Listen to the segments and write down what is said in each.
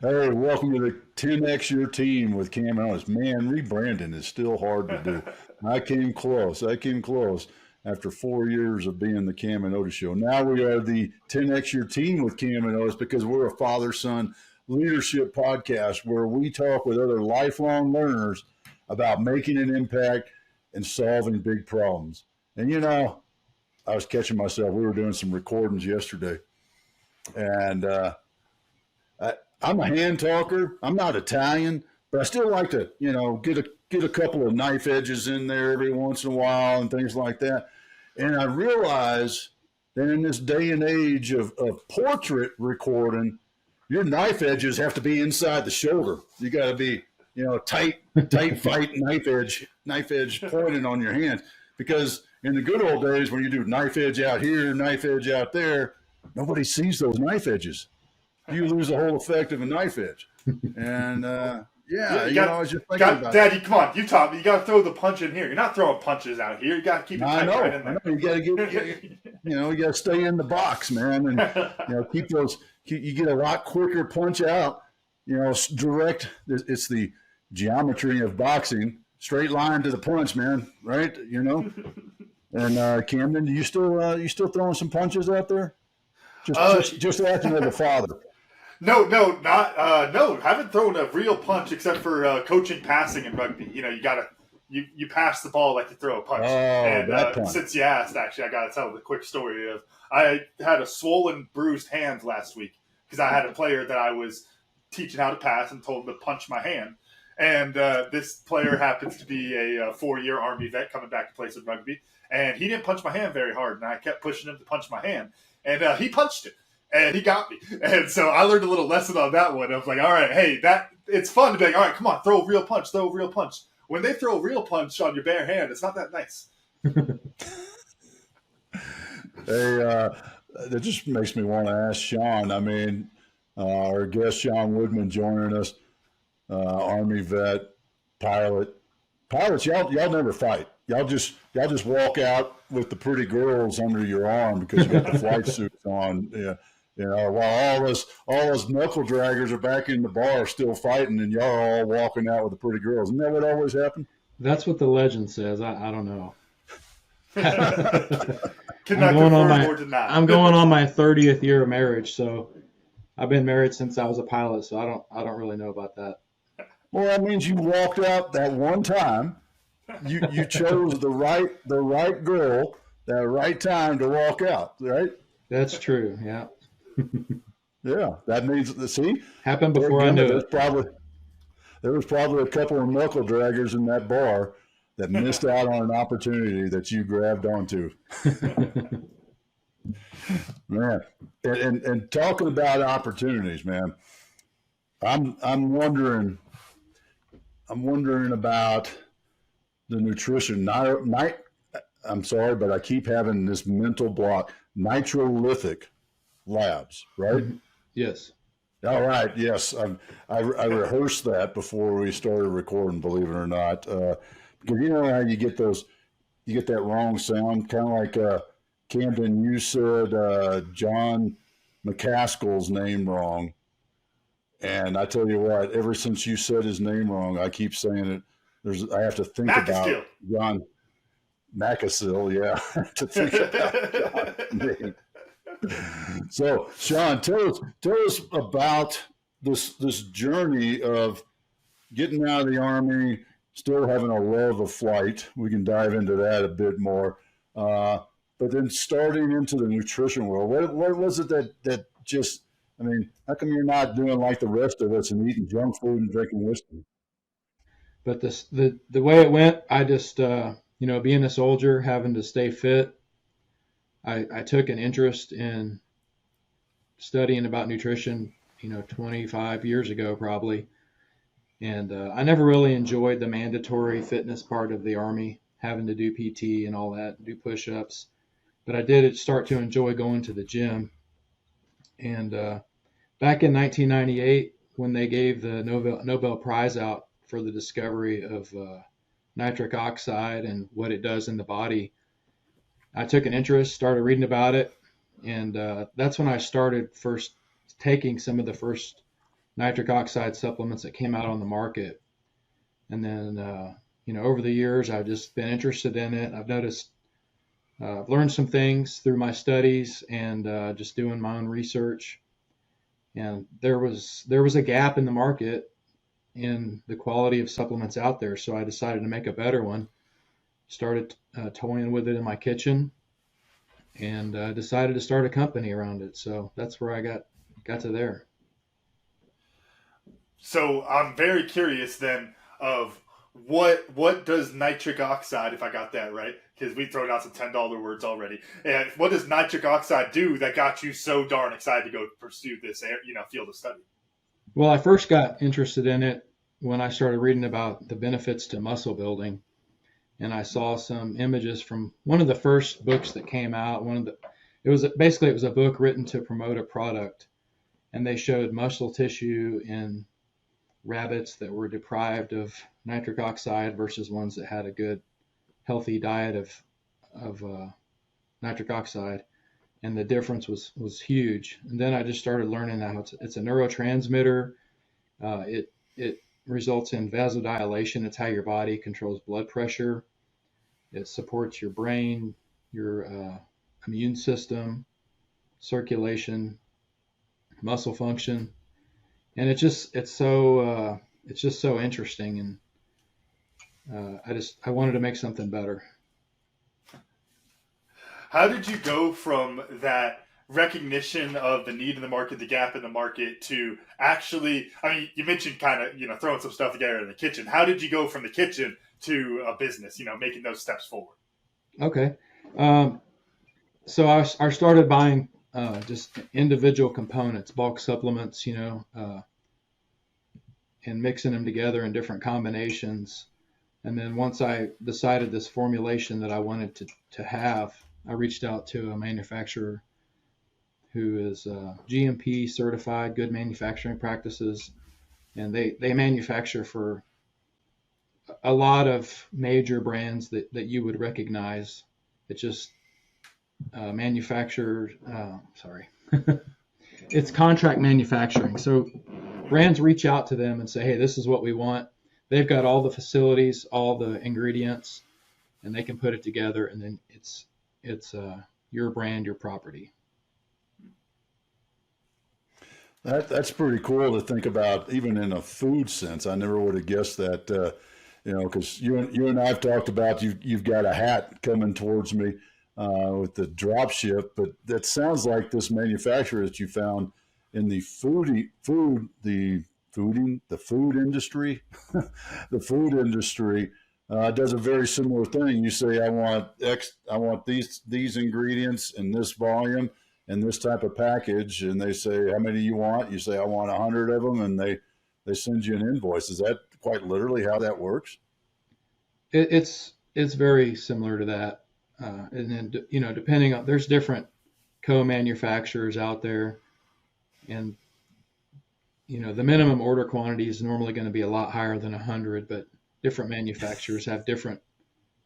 Hey, welcome to the 10X Your Team with Cam and Otis. Man, rebranding is still hard to do. I came close. I came close after 4 years of being the Cam and Otis show. Now we are the 10X Your Team with Cam and Otis because we're a father-son leadership podcast where we talk with other lifelong learners about making an impact and solving big problems. And I was catching myself. We were doing some recordings yesterday, and I'm a hand talker. I'm not Italian, but I still like to, get a couple of knife edges in there every once in a while and things like that. And I realize that in this day and age of portrait recording, your knife edges have to be inside the shoulder. You got to be, tight fight knife edge pointed on your hands. Because in the good old days when you do knife edge out here, knife edge out there, nobody sees those knife edges. You lose the whole effect of a knife edge. And I was just thinking about Daddy, come on, you taught me. You got to throw the punch in here. You're not throwing punches out here. You got to keep it tight right in there. You got to you got to stay in the box, man, and keep those. You get a lot quicker punch out. Direct. It's the geometry of boxing. Straight line to the punch, man. Right? And Camden, you still throwing some punches out there? Just asking as a father. No, haven't thrown a real punch except for coaching passing in rugby. You pass the ball like you throw a punch. And since you asked, actually, I got to tell the quick story of I had a swollen, bruised hand last week because I had a player that I was teaching how to pass and told him to punch my hand. And this player happens to be a 4-year Army vet coming back to play some rugby. And he didn't punch my hand very hard, and I kept pushing him to punch my hand. And he punched it. And he got me. And so I learned a little lesson on that one. I was like, all right, hey, it's fun to be like, all right, come on, throw a real punch. When they throw a real punch on your bare hand, it's not that nice. That just makes me want to ask Shawn. I mean, our guest Shawn Woodman joining us, Army vet, pilot. Pilots, y'all never fight. Y'all just walk out with the pretty girls under your arm because you got the flight suits on. Yeah. While all us knuckle draggers are back in the bar still fighting, and y'all are all walking out with the pretty girls. Isn't that what always happened? That's what the legend says. I don't know. I'm going on my 30th year of marriage, so I've been married since I was a pilot, so I don't really know about that. Well, that means you walked out that one time. You chose the right girl, that right time to walk out, right? That's true. Yeah. Yeah, that means happened before I knew it. There was probably a couple of knuckle draggers in that bar that missed out on an opportunity that you grabbed onto. Man, and talking about opportunities, man, I'm wondering about the nutrition. I'm sorry, but I keep having this mental block. Nitrolithic labs, right? Yes. All right. Yes. I rehearsed that before we started recording, believe it or not. Because you know how you get that wrong sound, kind of like Camden, you said John McCaskill's name wrong. And I tell you what, ever since you said his name wrong, I keep saying it. I have to think about John McCaskill, yeah. To think about John's name. So, Shawn, tell us about this journey of getting out of the Army, still having a love of flight. We can dive into that a bit more. But then starting into the nutrition world, what was it that just, I mean, how come you're not doing like the rest of us and eating junk food and drinking whiskey? But the way it went, I just, being a soldier, having to stay fit, I took an interest in studying about nutrition, 25 years ago probably. And I never really enjoyed the mandatory fitness part of the Army, having to do PT and all that, do push-ups. But I did start to enjoy going to the gym. And back in 1998, when they gave the Nobel Prize out for the discovery of nitric oxide and what it does in the body, I took an interest, started reading about it, and that's when I started first taking some of the first nitric oxide supplements that came out on the market. And then, over the years, I've just been interested in it. I've noticed, I've learned some things through my studies and just doing my own research. And there was a gap in the market in the quality of supplements out there. So I decided to make a better one. Started toying with it in my kitchen, and decided to start a company around it. So that's where I got to there. So I'm very curious then of what does nitric oxide, if I got that right, because we thrown out some $10 words already. And what does nitric oxide do that got you so darn excited to go pursue this field of study? Well, I first got interested in it when I started reading about the benefits to muscle building, and I saw some images from one of the first books that came out. It was a book written to promote a product, and they showed muscle tissue in rabbits that were deprived of nitric oxide versus ones that had a good, healthy diet of nitric oxide, and the difference was huge. And then I just started learning that it's a neurotransmitter. It results in vasodilation. It's how your body controls blood pressure. It supports your brain, your immune system, circulation, muscle function, and it's just so interesting. And I wanted to make something better. How did you go from that recognition of the need in the market, the gap in the market, to actually, you mentioned kind of, throwing some stuff together in the kitchen. How did you go from the kitchen to a business, making those steps forward? Okay. So I started buying just individual components, bulk supplements, and mixing them together in different combinations. And then once I decided this formulation that I wanted to have, I reached out to a manufacturer who is GMP certified, good manufacturing practices, and they manufacture for a lot of major brands that you would recognize. It just it's contract manufacturing. So brands reach out to them and say, hey, this is what we want. They've got all the facilities, all the ingredients, and they can put it together, and then it's your brand, your property. That's pretty cool to think about, even in a food sense. I never would have guessed that, because you and I've talked about you've got a hat coming towards me with the drop ship, but that sounds like this manufacturer that you found in the food industry, the food industry does a very similar thing. You say, I want these ingredients in this volume and this type of package, and they say, how many you want? You say, I want 100 of them, and they send you an invoice. Is that quite literally how that works? It's very similar to that. And then, depending on, there's different co-manufacturers out there, and, the minimum order quantity is normally going to be a lot higher than 100, but different manufacturers have different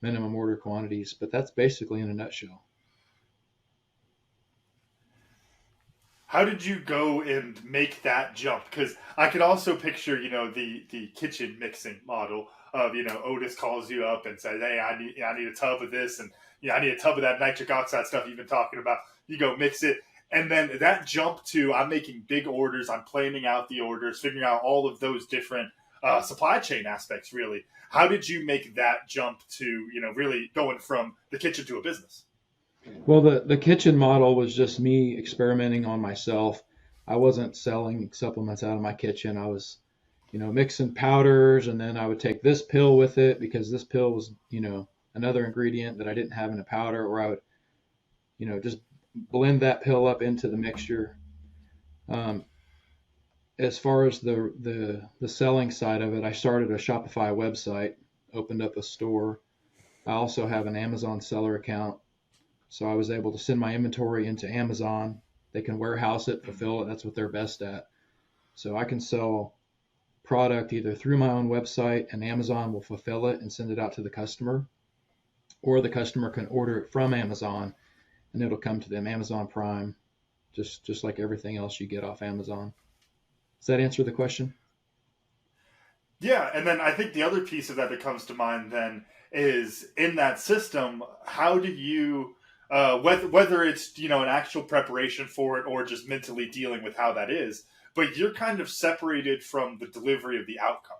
minimum order quantities, but that's basically in a nutshell. How did you go and make that jump? Because I could also picture, the kitchen mixing model of, Otis calls you up and says, hey, I need a tub of this, and I need a tub of that nitric oxide stuff you've been talking about. You go mix it. And then that jump to, I'm making big orders, I'm planning out the orders, figuring out all of those different supply chain aspects, really. How did you make that jump to, really going from the kitchen to a business? Well, the kitchen model was just me experimenting on myself. I wasn't selling supplements out of my kitchen. I was, mixing powders, and then I would take this pill with it because this pill was, another ingredient that I didn't have in a powder, or I would, just blend that pill up into the mixture. As far as the selling side of it, I started a Shopify website, opened up a store. I also have an Amazon seller account. So I was able to send my inventory into Amazon. They can warehouse it, fulfill it. That's what they're best at. So I can sell product either through my own website, and Amazon will fulfill it and send it out to the customer, or the customer can order it from Amazon and it'll come to them, Amazon Prime, just like everything else you get off Amazon. Does that answer the question? Yeah, and then I think the other piece of that comes to mind then is in that system, how do you, whether it's an actual preparation for it or just mentally dealing with how that is, but you're kind of separated from the delivery of the outcome.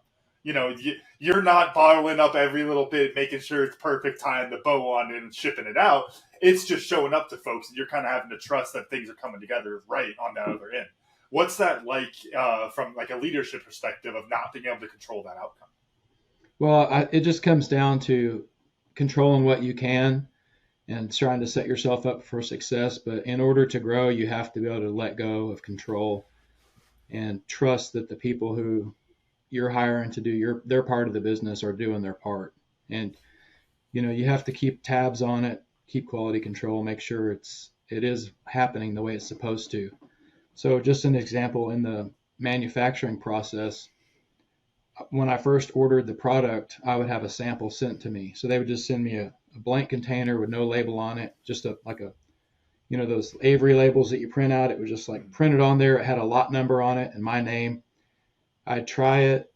You're not bottling up every little bit, making sure it's perfect, tying the bow on it and shipping it out. It's just showing up to folks, and you're kind of having to trust that things are coming together right on that other end. What's that like from like a leadership perspective of not being able to control that outcome? Well, it just comes down to controlling what you can and trying to set yourself up for success. But in order to grow, you have to be able to let go of control and trust that the people who you're hiring to do their part of the business are doing their part. And you have to keep tabs on it, keep quality control, make sure it is happening the way it's supposed to. So just an example, in the manufacturing process, when I first ordered the product, I would have a sample sent to me. So they would just send me a blank container with no label on it, just those Avery labels that you print out. It was just like printed on there. It had a lot number on it and my name. I'd try it.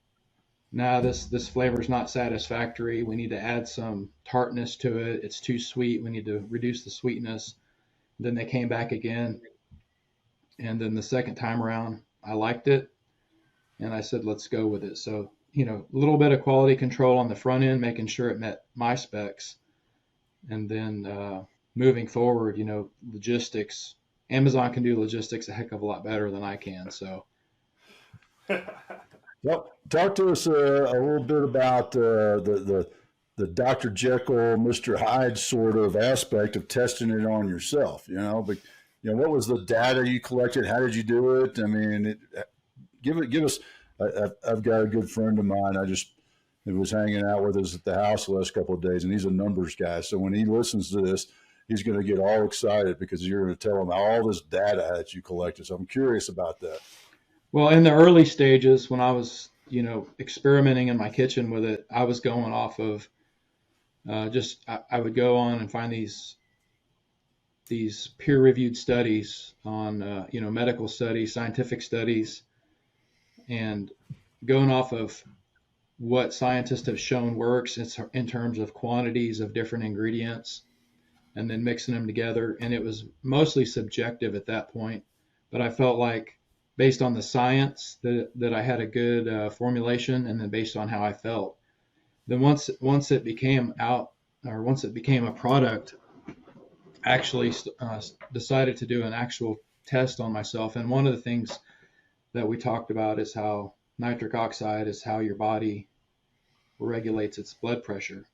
Now this flavor is not satisfactory. We need to add some tartness to it. It's too sweet. We need to reduce the sweetness. Then they came back again. And then the second time around, I liked it. And I said, let's go with it. So, a little bit of quality control on the front end, making sure it met my specs. And then moving forward, logistics. Amazon can do logistics a heck of a lot better than I can. So, well, talk to us a little bit about the Dr. Jekyll, Mr. Hyde sort of aspect of testing it on yourself. But what was the data you collected? How did you do it? I mean, give us. I've got a good friend of mine. He was hanging out with us at the house the last couple of days, and he's a numbers guy. So when he listens to this, he's going to get all excited because you're going to tell him all this data that you collected. So I'm curious about that. Well, in the early stages, when I was, experimenting in my kitchen with it, I was going off of I would go on and find these peer-reviewed studies on, medical studies, scientific studies, and going off of what scientists have shown works in terms of quantities of different ingredients and then mixing them together. And it was mostly subjective at that point, but I felt like based on the science that I had a good formulation, and then based on how I felt. Then once it became a product, I actually decided to do an actual test on myself. And one of the things that we talked about is how nitric oxide is how your body regulates its blood pressure.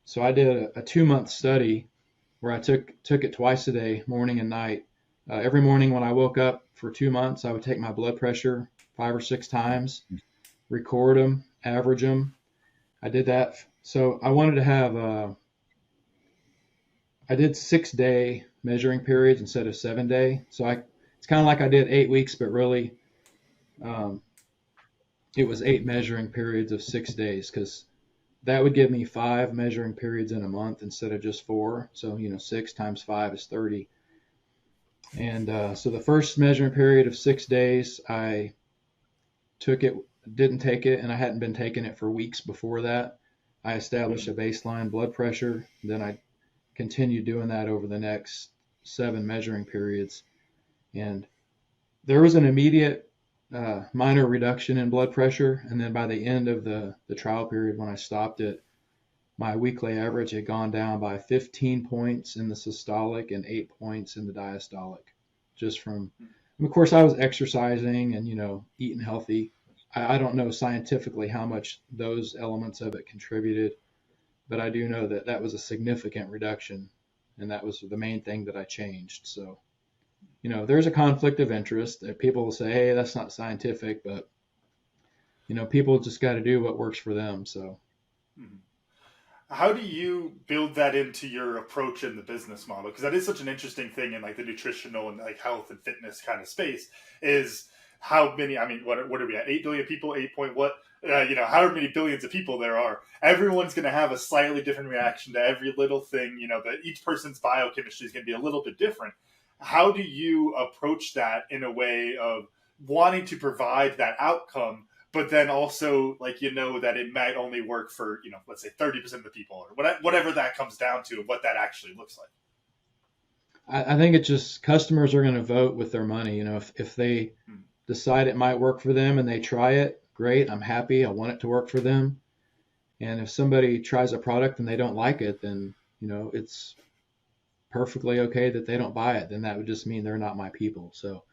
So I did a 2-month study where I took it twice a day, morning and night. Every morning when I woke up for 2 months, I would take my blood pressure 5 or 6 times, record them, average them. I did that. So I wanted to have, I did 6-day measuring periods instead of 7-day. So it's kind of like I did 8 weeks, but really it was 8 measuring periods of 6 days, because that would give me 5 measuring periods in a month instead of just 4. So, 6 times 5 is 30. And so the first measuring period of 6 days, I didn't take it, and I hadn't been taking it for weeks before that. I established a baseline blood pressure. Then I continued doing that over the next 7 measuring periods. And there was an immediate minor reduction in blood pressure. And then by the end of the trial period, when I stopped it, my weekly average had gone down by 15 points in the systolic and 8 points in the diastolic. Just from, of course, I was exercising and, eating healthy. I don't know scientifically how much those elements of it contributed, but I do know that was a significant reduction, and that was the main thing that I changed. So, there's a conflict of interest. People will say, hey, that's not scientific, but, people just got to do what works for them. So. How do you build that into your approach in the business model? Because that is such an interesting thing in like the nutritional and like health and fitness kind of space, is how many, what are we at? 8 billion people, 8 point what? However many billions of people there are, everyone's going to have a slightly different reaction to every little thing, that each person's biochemistry is going to be a little bit different. How do you approach that in a way of wanting to provide that outcome, but then also like, that it might only work for, let's say 30% of the people or whatever that comes down to and what that actually looks like. I think it's just customers are going to vote with their money. If they decide it might work for them and they try it, great. I'm happy. I want it to work for them. And if somebody tries a product and they don't like it, then, it's perfectly okay that they don't buy it. Then that would just mean they're not my people. So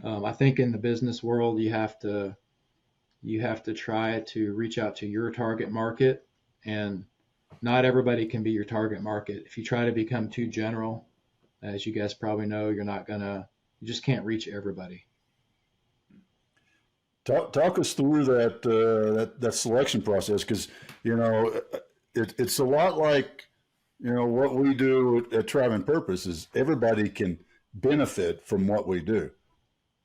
I think in the business world, you have to try to reach out to your target market, and not everybody can be your target market. If you try to become too general, as you guys probably know, you just can't reach everybody. Talk us through that selection process, because it's a lot like what we do at Tribe and Purpose is everybody can benefit from what we do,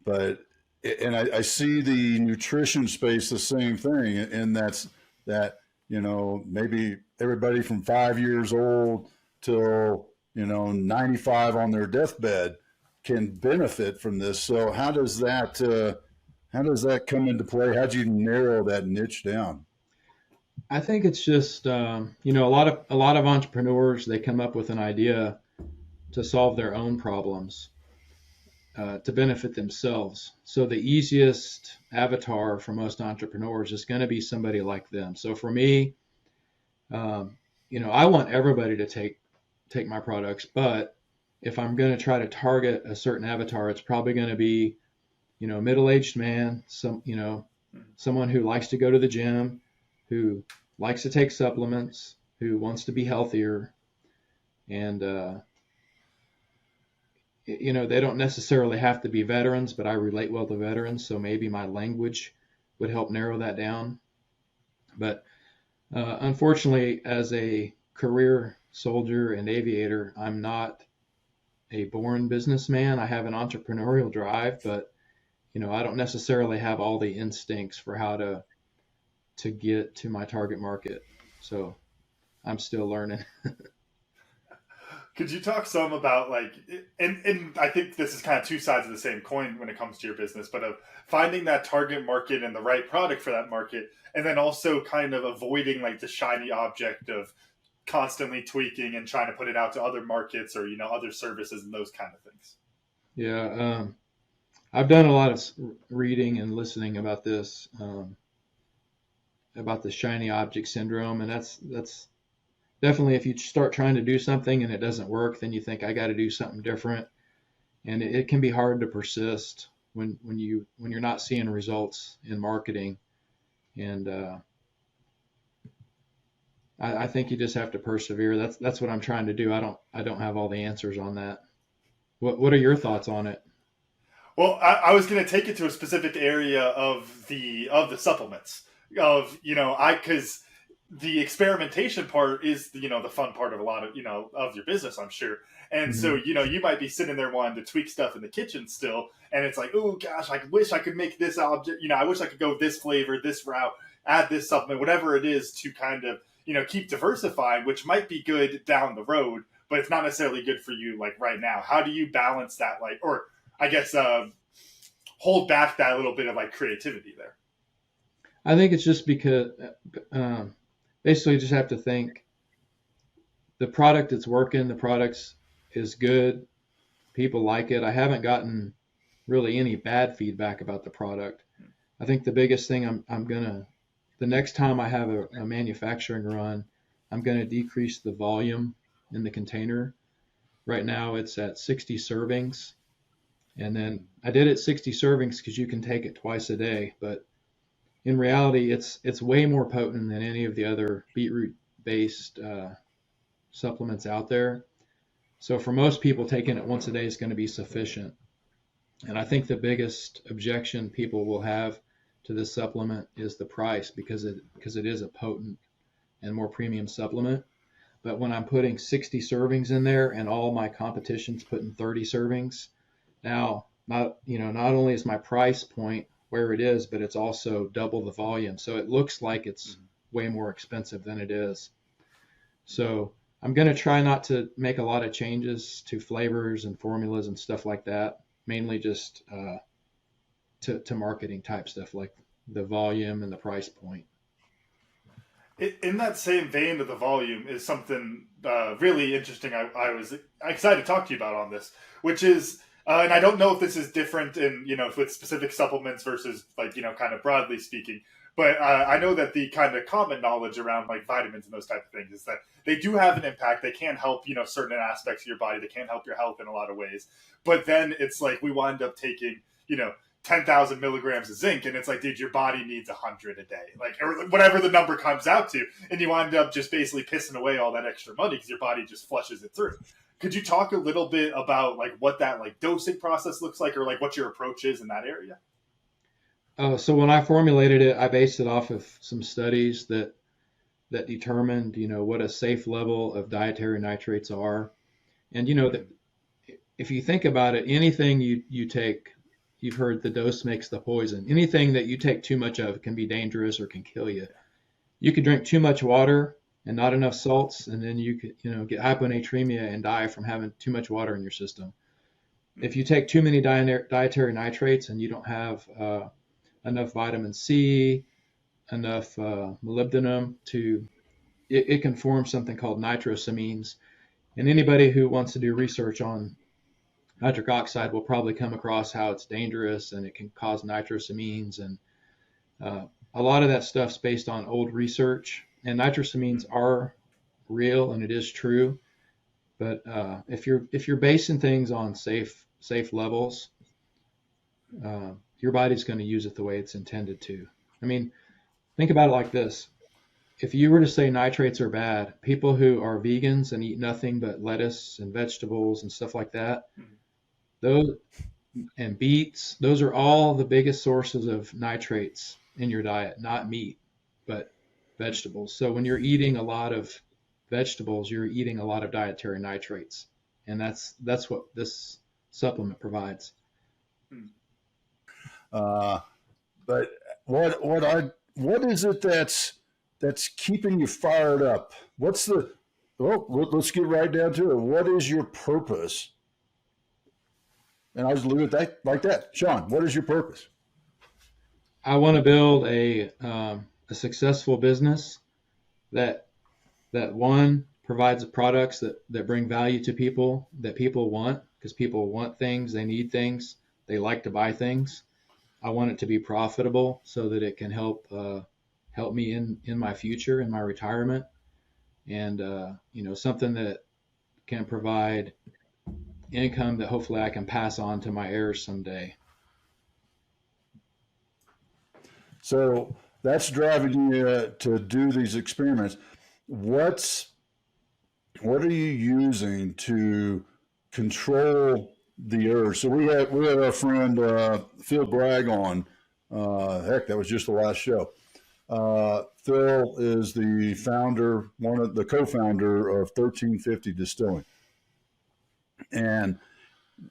and I see the nutrition space the same thing, and that's that maybe everybody from 5 years old till 95 on their deathbed can benefit from this. So how does that come into play? How'd you narrow that niche down? I think it's just a lot of entrepreneurs, they come up with an idea to solve their own problems, to benefit themselves. So the easiest avatar for most entrepreneurs is going to be somebody like them. So for me, I want everybody to take my products, but if I'm going to try to target a certain avatar, it's probably going to be a middle-aged man, someone who likes to go to the gym, who likes to take supplements, who wants to be healthier, and they don't necessarily have to be veterans, but I relate well to veterans, so maybe my language would help narrow that down. But unfortunately, as a career soldier and aviator, I'm not a born businessman. I have an entrepreneurial drive, but I don't necessarily have all the instincts for how to get to my target market. So I'm still learning. Could you talk some about and I think this is kind of two sides of the same coin when it comes to your business, but of finding that target market and the right product for that market, and then also kind of avoiding the shiny object of constantly tweaking and trying to put it out to other markets or, other services and those kind of things. Yeah. I've done a lot of reading and listening about this, about the shiny object syndrome. And that's definitely, if you start trying to do something and it doesn't work, then you think I got to do something different. And it can be hard to persist when you're not seeing results in marketing. And I think you just have to persevere. That's what I'm trying to do. I don't have all the answers on that. What are your thoughts on it? Well, I was going to take it to a specific area of the supplements because the experimentation part is the fun part of a lot of of your business, I'm sure. And so you might be sitting there wanting to tweak stuff in the kitchen still, and it's like, oh gosh, I wish I could make this object. I wish I could go this flavor, this route, add this supplement, whatever it is, to kind of keep diversifying, which might be good down the road, but it's not necessarily good for you right now. How do you balance that, or I guess hold back that little bit of creativity there? I think it's just because basically you just have to think the product that's working, the product is good, people like it. I haven't gotten really any bad feedback about the product. I think the biggest thing the next time I have a manufacturing run, I'm going to decrease the volume in the container. Right now it's at 60 servings. And then I did it 60 servings because you can take it twice a day. But in reality, it's way more potent than any of the other beetroot-based supplements out there. So for most people, taking it once a day is going to be sufficient. And I think the biggest objection people will have to this supplement is the price, because it is a potent and more premium supplement. But when I'm putting 60 servings in there and all my competition's putting 30 servings, now not only is my price point where it is, but it's also double the volume. So it looks like it's way more expensive than it is. So I'm going to try not to make a lot of changes to flavors and formulas and stuff like that. Mainly just to marketing type stuff like the volume and the price point. In that same vein of the volume is something really interesting. I was excited to talk to you about on this, which is, and I don't know if this is different in, with specific supplements versus like, kind of broadly speaking, but I know that the kind of common knowledge around like vitamins and those type of things is that they do have an impact. They can help, certain aspects of your body. They can help your health in a lot of ways. But then it's like we wind up taking, 10,000 milligrams of zinc, and it's like, dude, your body needs 100 a day, like, or whatever the number comes out to, and you wind up just basically pissing away all that extra money because your body just flushes it through. Could you talk a little bit about like what that like dosing process looks like, or like what your approach is in that area? So when I formulated it, I based it off of some studies that determined, what a safe level of dietary nitrates are, and that if you think about it, anything you take. You've heard the dose makes the poison. Anything that you take too much of can be dangerous or can kill you. You could drink too much water and not enough salts, and then you could, get hyponatremia and die from having too much water in your system. If you take too many dietary nitrates and you don't have enough vitamin C, enough molybdenum it can form something called nitrosamines. And anybody who wants to do research on nitric oxide will probably come across how it's dangerous and it can cause nitrosamines, and a lot of that stuff's based on old research, and nitrosamines are real and it is true, but if you're basing things on safe levels, your body's going to use it the way it's intended to. I mean, think about it like this. If you were to say nitrates are bad, people who are vegans and eat nothing but lettuce and vegetables and stuff like that, those and beets, those are all the biggest sources of nitrates in your diet, not meat, but vegetables. So when you're eating a lot of vegetables, you're eating a lot of dietary nitrates. And that's what this supplement provides. But what is it that's keeping you fired up? Let's get right down to it. What is your purpose? And I'll just leave it like that. Shawn, what is your purpose? I want to build a successful business that one provides products that bring value to people that people want, because people want things, they need things, they like to buy things. I want it to be profitable so that it can help me in my future, in my retirement, and something that can provide income that hopefully I can pass on to my heirs someday. So that's driving you to do these experiments. What are you using to control the urge? So we had our friend Phil Bragg on. That was just the last show. Phil is the founder, the co-founder of 1350 Distilling. And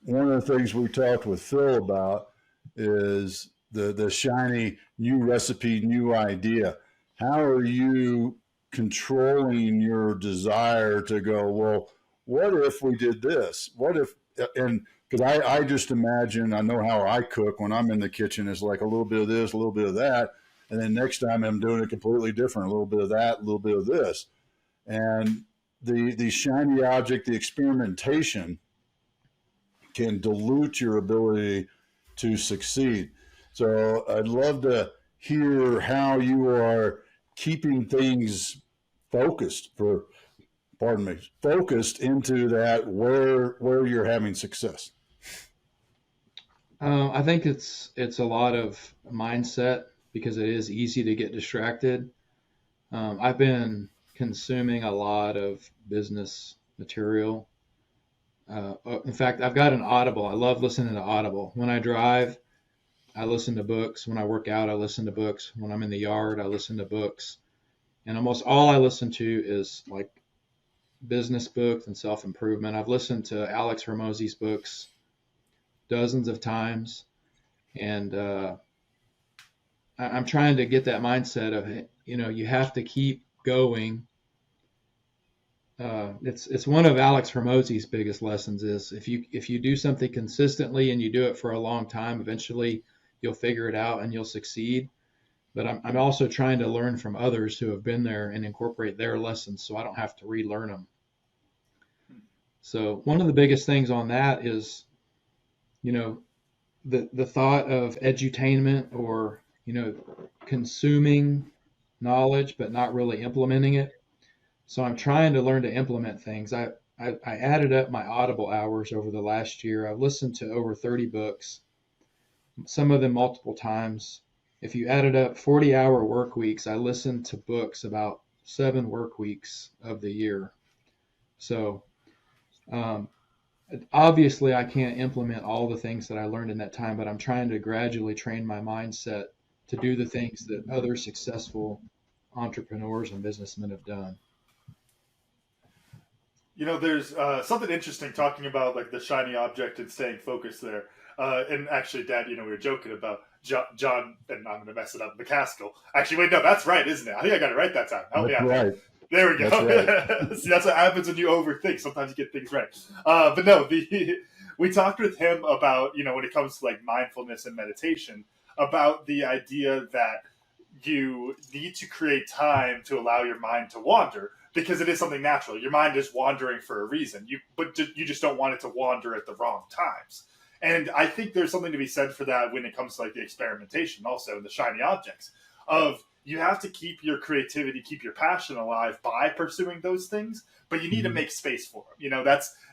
one of the things we talked with Phil about is the shiny new recipe, new idea. How are you controlling your desire to go, well, what if we did this? What if, and because I just imagine, I know how I cook when I'm in the kitchen, is like a little bit of this, a little bit of that. And then next time I'm doing it completely different, a little bit of that, a little bit of this. And the shiny object, the experimentation can dilute your ability to succeed. So I'd love to hear how you are keeping things focused into that where you're having success. I think it's a lot of mindset, because it is easy to get distracted. I've been consuming a lot of business material. In fact, I've got an Audible. I love listening to Audible. When I drive, I listen to books. When I work out, I listen to books. When I'm in the yard, I listen to books. And almost all I listen to is like business books and self-improvement. I've listened to Alex Hormozi's books dozens of times. And I'm trying to get that mindset of, you have to keep going. It's one of Alex Hormozi's biggest lessons is if you do something consistently and you do it for a long time, eventually you'll figure it out and you'll succeed. But I'm also trying to learn from others who have been there and incorporate their lessons so I don't have to relearn them. So one of the biggest things on that is, the thought of edutainment, or, consuming knowledge but not really implementing it. So I'm trying to learn to implement things. I added up my Audible hours over the last year. I've listened to over 30 books, some of them multiple times. If you added up 40-hour work weeks, I listened to books about 7 work weeks of the year. So obviously I can't implement all the things that I learned in that time, but I'm trying to gradually train my mindset to do the things that other successful entrepreneurs and businessmen have done. There's something interesting talking about like the shiny object and staying focused there. And actually, Dad, we were joking about John, and I'm going to mess it up, McCaskill. Actually, wait, no, that's right, isn't it? I think I got it right that time. Help me out. Right. There we go. That's right. See, that's what happens when you overthink. Sometimes you get things right. But no, we talked with him about, when it comes to like mindfulness and meditation, about the idea that you need to create time to allow your mind to wander, because it is something natural. Your mind is wandering for a reason, but you just don't want it to wander at the wrong times. And I think there's something to be said for that when it comes to like the experimentation, also the shiny objects, of you have to keep your creativity, keep your passion alive by pursuing those things, but you need to make space for them.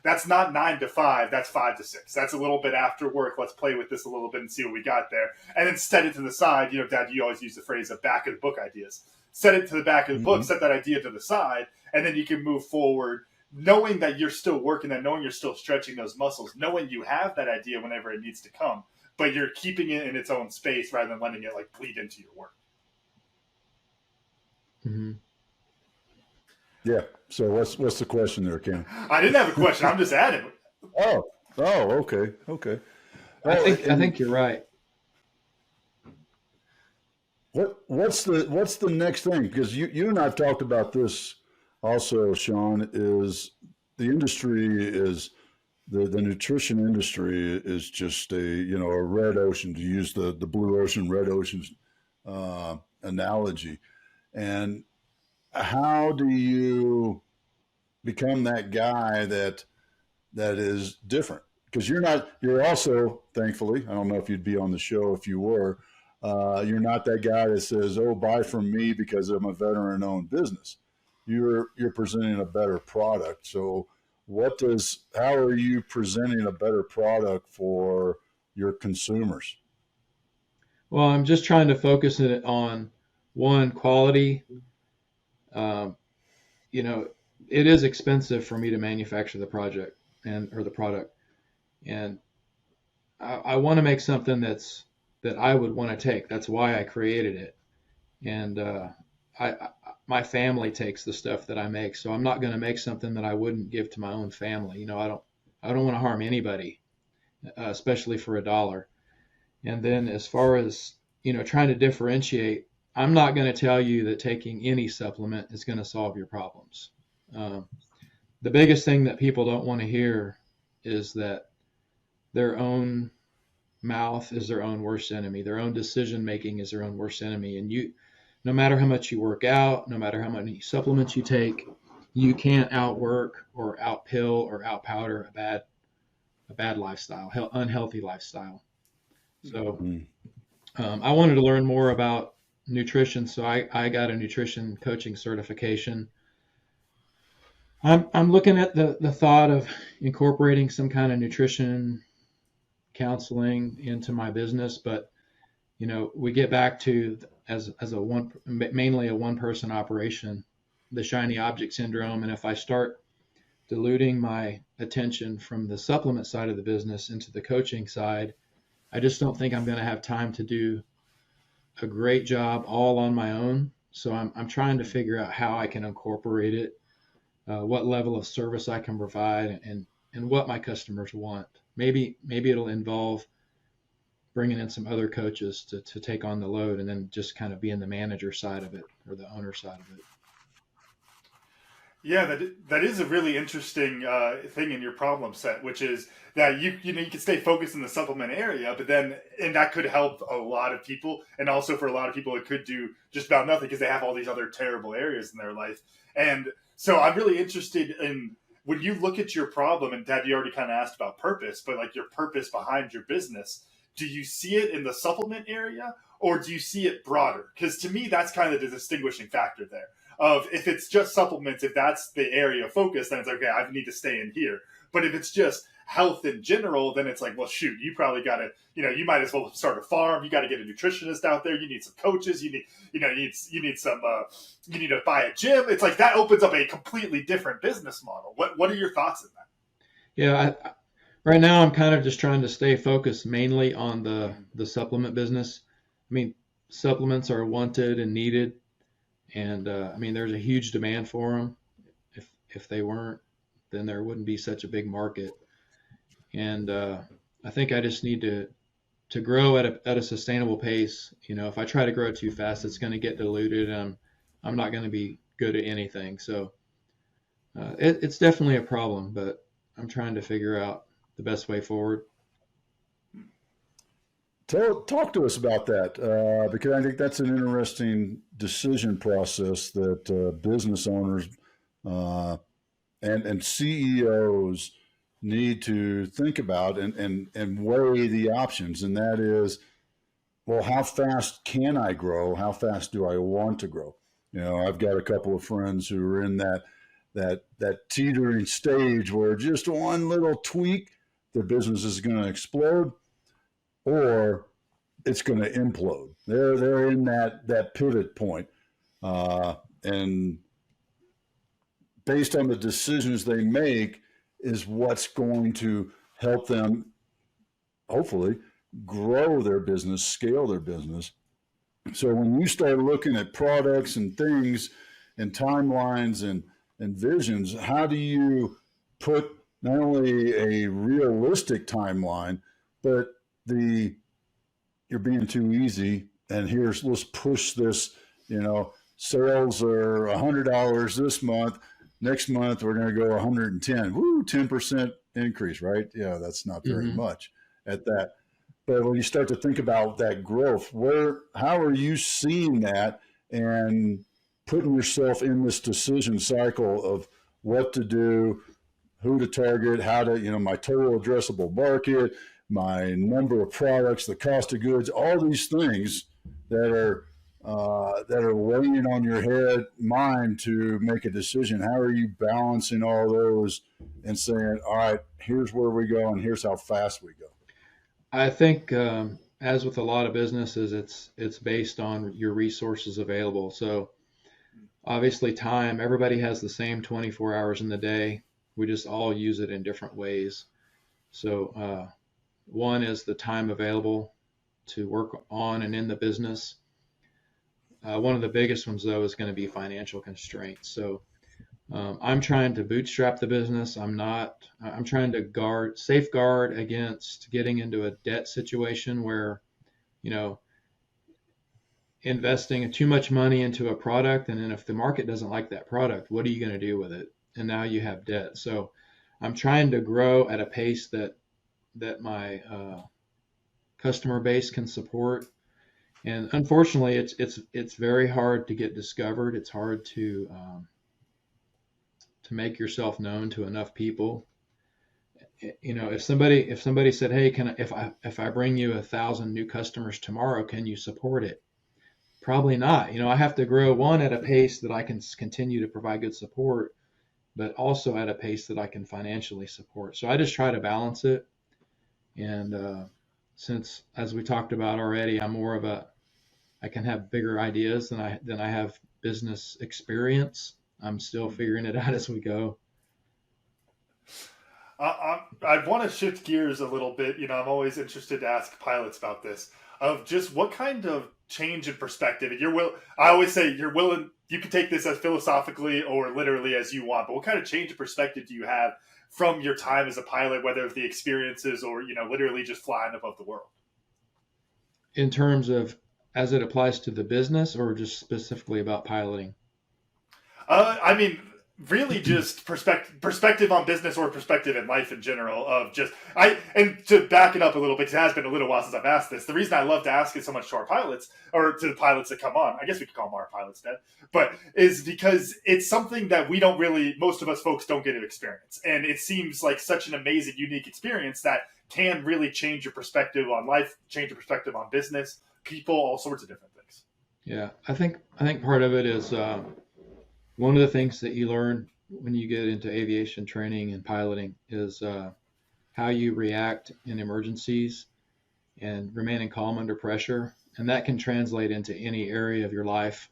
That's not 9 to 5, that's 5 to 6. That's a little bit after work. Let's play with this a little bit and see what we got there. And then set it to the side. Dad, you always use the phrase of back of the book ideas. Set it to the back of the book, set that idea to the side, and then you can move forward, knowing that you're still working, that knowing you're still stretching those muscles, knowing you have that idea whenever it needs to come, but you're keeping it in its own space rather than letting it like bleed into your work. Mm-hmm. Yeah. So what's the question there, Cam? I didn't have a question. I'm just adding. Oh, okay. I think you're right. What's the next thing? Because you and I've talked about this also, Shawn. Is the industry is the nutrition industry is just a red ocean, to use the blue ocean, red ocean analogy. And how do you become that guy that is different? Because you're also, thankfully, I don't know if you'd be on the show if you were, you're not that guy that says, oh, buy from me because I'm a veteran owned business. You're presenting a better product. So how are you presenting a better product for your consumers? Well, I'm just trying to focus it on one, quality. It is expensive for me to manufacture the product, and I want to make something that I would want to take. That's why I created it, and my family takes the stuff that I make, so I'm not going to make something that I wouldn't give to my own family. I don't want to harm anybody, especially for $1. And then as far as trying to differentiate, I'm not going to tell you that taking any supplement is going to solve your problems. The biggest thing that people don't want to hear is that their own mouth is their own worst enemy. Their own decision making is their own worst enemy. And no matter how much you work out, no matter how many supplements you take, you can't outwork or outpill or outpowder a bad lifestyle, unhealthy lifestyle. So I wanted to learn more about nutrition, so I got a nutrition coaching certification. I'm looking at the thought of incorporating some kind of nutrition counseling into my business, but we get back to mainly a one person operation, the shiny object syndrome. And if I start diluting my attention from the supplement side of the business into the coaching side, I just don't think I'm going to have time to do a great job all on my own. So I'm trying to figure out how I can incorporate it, what level of service I can provide, and what my customers want. Maybe it'll involve bringing in some other coaches to take on the load, and then just kind of being the manager side of it or the owner side of it. Yeah, that is a really interesting thing in your problem set, which is that you know you can stay focused in the supplement area, but then and that could help a lot of people, and also for a lot of people it could do just about nothing because they have all these other terrible areas in their life. And so I'm really interested in when you look at your problem, and Dad, you already kind of asked about purpose, but like your purpose behind your business, do you see it in the supplement area or do you see it broader? Because to me, that's kind of the distinguishing factor there of if it's just supplements, if that's the area of focus, then it's okay, I need to stay in here. But if it's just health in general, then it's like, well, shoot, you probably got to, you know, you might as well start a farm. You got to get a nutritionist out there. You need some coaches. You need, you know, you need some, you need to buy a gym. It's like that opens up a completely different business model. What are your thoughts on that? Yeah, right now I'm kind of just trying to stay focused mainly on the supplement business. I mean, supplements are wanted and needed. And I mean, there's a huge demand for them. If they weren't, then there wouldn't be such a big market. And I think I just need to grow at a sustainable pace. You know, if I try to grow too fast, it's going to get diluted, and I'm not going to be good at anything. So it's definitely a problem, but I'm trying to figure out the best way forward. Talk to us about that because I think that's an interesting decision process that business owners and CEOs need to think about and weigh the options. And that is, well, how fast can I grow? How fast do I want to grow? You know, I've got a couple of friends who are in that teetering stage where just one little tweak, their business is going to explode, or it's going to implode. They're in that pivot point, and based on the decisions they make is what's going to help them hopefully grow their business, scale their business. So when you start looking at products and things and timelines and visions, how do you put not only a realistic timeline, but you're being too easy, and let's push this, you know, sales are $100 this month. Next month, we're going to go 110. Woo, 10% increase, right? Yeah, that's not very much at that. But when you start to think about that growth, how are you seeing that and putting yourself in this decision cycle of what to do, who to target, how to, you know, my total addressable market, my number of products, the cost of goods, all these things that are weighing on your mind to make a decision. How are you balancing all those and saying, all right, here's where we go and here's how fast we go? I think, as with a lot of businesses, it's based on your resources available. So obviously time, everybody has the same 24 hours in the day. We just all use it in different ways. So one is the time available to work on and in the business. One of the biggest ones, though, is going to be financial constraints. So I'm trying to bootstrap the business. I'm trying to safeguard against getting into a debt situation where, you know, investing too much money into a product, and then if the market doesn't like that product, what are you going to do with it? And now you have debt. So I'm trying to grow at a pace that my customer base can support. And unfortunately, it's very hard to get discovered. It's hard to make yourself known to enough people. You know, if somebody said, "Hey, if I bring you 1,000 new customers tomorrow, can you support it?" Probably not. You know, I have to grow one at a pace that I can continue to provide good support, but also at a pace that I can financially support. So I just try to balance it. And since, as we talked about already, I can have bigger ideas than I have business experience. I'm still figuring it out as we go. I want to shift gears a little bit. You know, I'm always interested to ask pilots about this, of just what kind of change in perspective. I always say you're willing. You can take this as philosophically or literally as you want. But what kind of change in perspective do you have from your time as a pilot, whether the experiences or, you know, literally just flying above the world? In terms of as it applies to the business, or just specifically about piloting? I mean, really just perspective on business or perspective in life in general of just and to back it up a little bit, because it has been a little while since I've asked this. The reason I love to ask it so much to our pilots, or to the pilots that come on, I guess we could call them our pilots then, but is because it's something that we don't really, most of us folks don't get to experience. And it seems like such an amazing, unique experience that can really change your perspective on life, change your perspective on business, people, all sorts of different things. Yeah, I think part of it is one of the things that you learn when you get into aviation training and piloting is how you react in emergencies and remaining calm under pressure. And that can translate into any area of your life.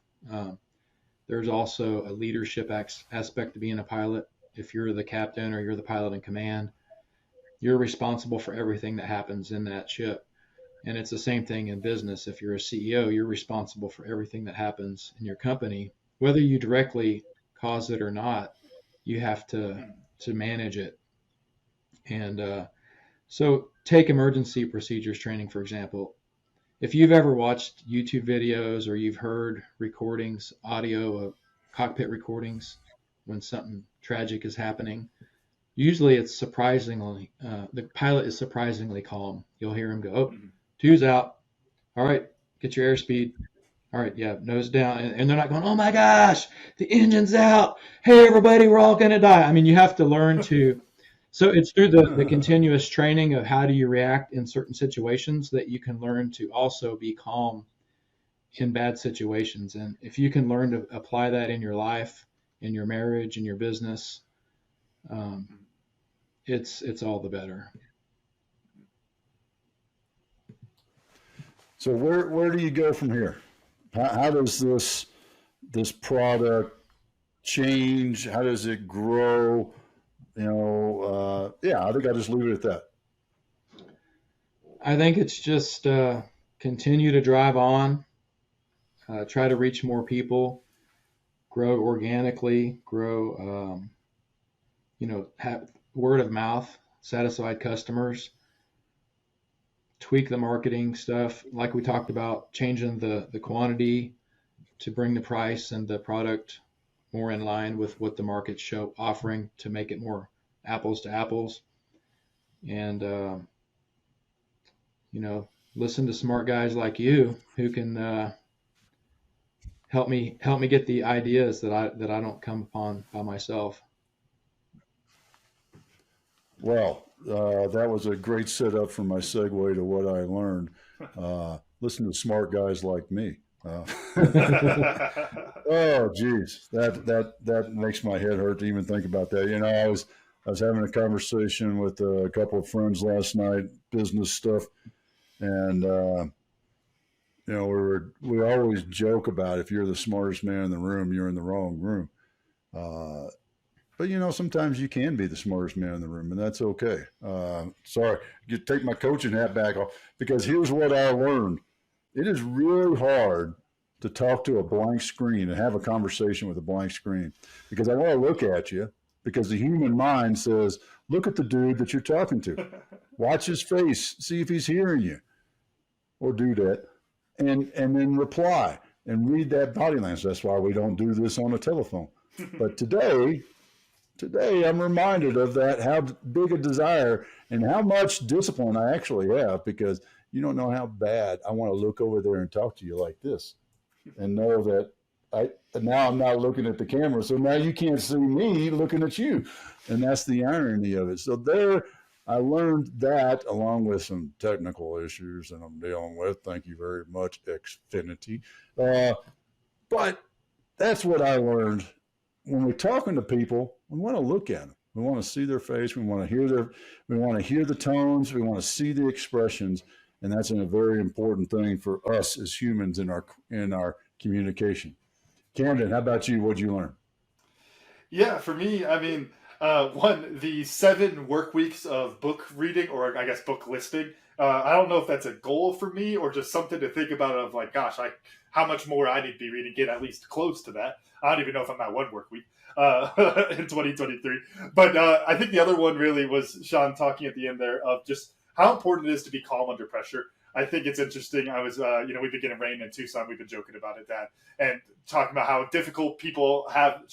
There's also a leadership aspect to being a pilot. If you're the captain or you're the pilot in command, you're responsible for everything that happens in that ship. And it's the same thing in business. If you're a CEO, you're responsible for everything that happens in your company. Whether you directly cause it or not, you have to manage it. And so take emergency procedures training, for example. If you've ever watched YouTube videos or you've heard recordings, audio of cockpit recordings when something tragic is happening, usually it's surprisingly, the pilot is surprisingly calm. You'll hear him go, oh, two's out. All right, get your airspeed. All right, yeah, nose down. And they're not going, oh my gosh, the engine's out. Hey, everybody, we're all going to die. I mean, you have to learn to. So it's through the continuous training of how do you react in certain situations that you can learn to also be calm in bad situations. And if you can learn to apply that in your life, in your marriage, in your business, it's all the better. So where do you go from here? How does this product change? How does it grow? I think I'll just leave it at that. I think it's just continue to drive on, try to reach more people, grow organically, grow, have word of mouth, satisfied customers, tweak the marketing stuff. Like we talked about, changing the quantity to bring the price and the product more in line with what the market's offering to make it more apples to apples. And, listen to smart guys like you who can help me get the ideas that I don't come upon by myself. Well, that was a great setup for my segue to what I learned. Listen to smart guys like me. Oh, geez, that makes my head hurt to even think about that. I was having a conversation with a couple of friends last night, business stuff, and we always joke about if you're the smartest man in the room, you're in the wrong room. But sometimes you can be the smartest man in the room, and that's okay. Sorry, you take my coaching hat back off, because here's what I learned. It is really hard to talk to a blank screen and have a conversation with a blank screen, because I want to look at you, because the human mind says, look at the dude that you're talking to. Watch his face, see if he's hearing you, or do that, and then reply and read that body language. That's why we don't do this on a telephone. But today I'm reminded of that, how big a desire and how much discipline I actually have, because you don't know how bad I want to look over there and talk to you like this and know that now I'm not looking at the camera. So now you can't see me looking at you. And that's the irony of it. So there, I learned that, along with some technical issues that I'm dealing with. Thank you very much, Xfinity. But that's what I learned. When we're talking to people, we want to look at them. We want to see their face. We want to hear the tones. We want to see the expressions. And that's a very important thing for us as humans in our communication. Camden, how about you? What'd you learn? Yeah, for me, I mean, the 7 work weeks of book reading, or I guess book listing. I don't know if that's a goal for me or just something to think about of like, gosh, how much more I need to be reading, get at least close to that. I don't even know if I'm at 1 work week in 2023. But I think the other one really was Shawn talking at the end there of just how important it is to be calm under pressure. I think it's interesting. I was, we've been getting rain in Tucson. We've been joking about it, and talking about how difficult people have,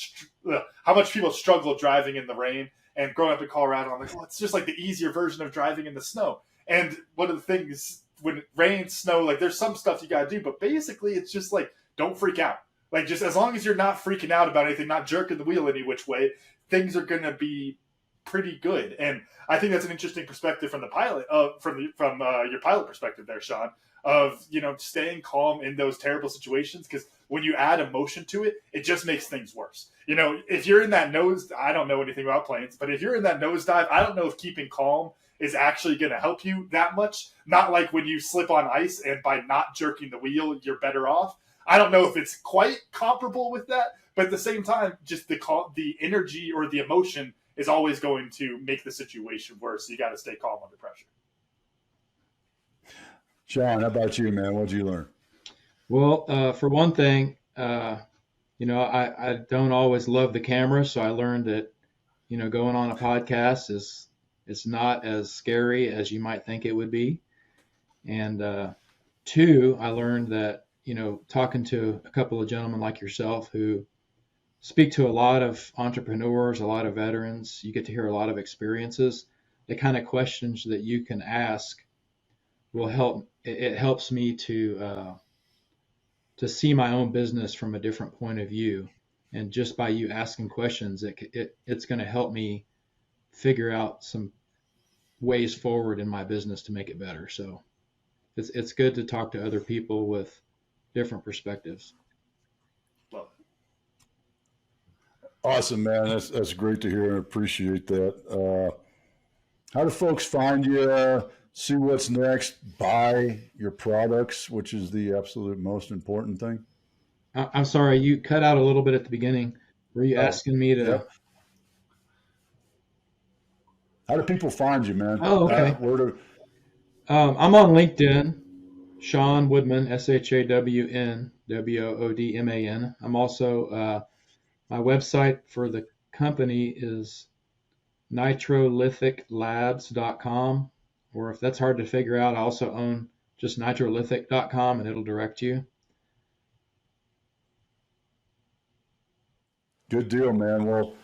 how much people struggle driving in the rain. And growing up in Colorado, I'm like, oh, it's just like the easier version of driving in the snow. And one of the things when it rains, snow, like there's some stuff you got to do, but basically it's just like, don't freak out. Like just as long as you're not freaking out about anything, not jerking the wheel any which way, things are going to be pretty good. And I think that's an interesting perspective from the pilot, from your pilot perspective there, Shawn, of, you know, staying calm in those terrible situations. Because when you add emotion to it, it just makes things worse. You know, if you're in that nose, I don't know anything about planes, but if you're in that nosedive, I don't know if keeping calm is actually going to help you that much. Not like when you slip on ice and by not jerking the wheel, you're better off. I don't know if it's quite comparable with that, but at the same time, just the energy or the emotion is always going to make the situation worse. So you got to stay calm under pressure. Shawn, how about you, man? What'd you learn? Well, for one thing, you know, I don't always love the camera, so I learned that, you know, going on a podcast it's not as scary as you might think it would be. And two, I learned that, you know, talking to a couple of gentlemen like yourself who speak to a lot of entrepreneurs, a lot of veterans, you get to hear a lot of experiences. The kind of questions that you can ask will help. It helps me to see my own business from a different point of view. And just by you asking questions, it's going to help me figure out some ways forward in my business to make it better. So it's good to talk to other people with different perspectives. Love it. Awesome, man. That's great to hear and appreciate that. How do folks find you? See what's next, buy your products, which is the absolute most important thing? I'm sorry, you cut out a little bit at the beginning. Were you asking me to? Yep. How do people find you, man? Oh, okay. I'm on LinkedIn, Shawn Woodman, ShawnWoodman. I'm also, my website for the company is Nitrolithiclabs.com. Or if that's hard to figure out, I also own just Nitrolithic.com and it'll direct you. Good deal, man. Well,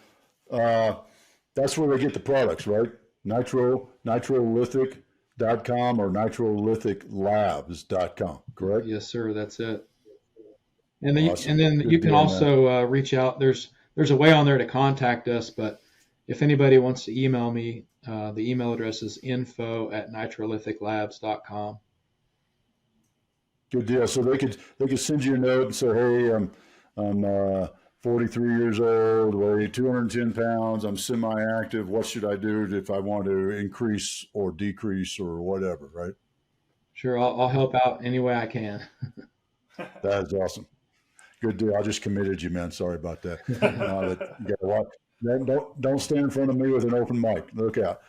that's where they get the products, right? Nitrolithic.com or Nitrolithiclabs.com, correct? Yes, sir. That's it. And then, awesome. And then Good you can deal, also reach out. There's a way on there to contact us, but if anybody wants to email me, the email address is info@nitrolithiclabs.com. Good deal. So they could send you a note and say, hey, I'm 43 years old, weigh 210 pounds, I'm semi-active. What should I do if I want to increase or decrease or whatever, right? Sure, I'll help out any way I can. That is awesome. Good deal. I just committed you, man. Sorry about that. You gotta watch. Don't stand in front of me with an open mic. Look out.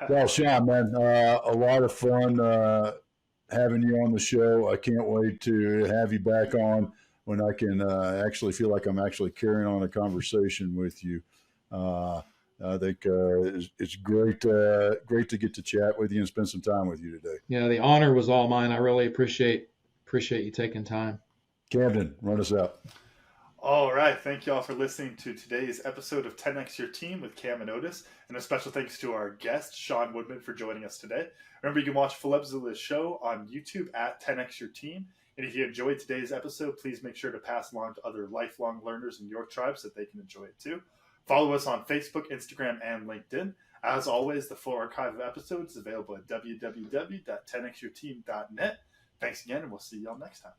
Well, Shawn, man, a lot of fun having you on the show. I can't wait to have you back on when I can actually feel like I'm actually carrying on a conversation with you. I think it's great to get to chat with you and spend some time with you today. Yeah, the honor was all mine. I really appreciate you taking time. Camden, run us out. All right. Thank you all for listening to today's episode of 10X Your Team with Cam and Otis. And a special thanks to our guest, Shawn Woodman, for joining us today. Remember, you can watch full episodes of this show on YouTube at 10X Your Team. And if you enjoyed today's episode, please make sure to pass along to other lifelong learners in your tribe so that they can enjoy it too. Follow us on Facebook, Instagram, and LinkedIn. As always, the full archive of episodes is available at www.10xyourteam.net. Thanks again, and we'll see you all next time.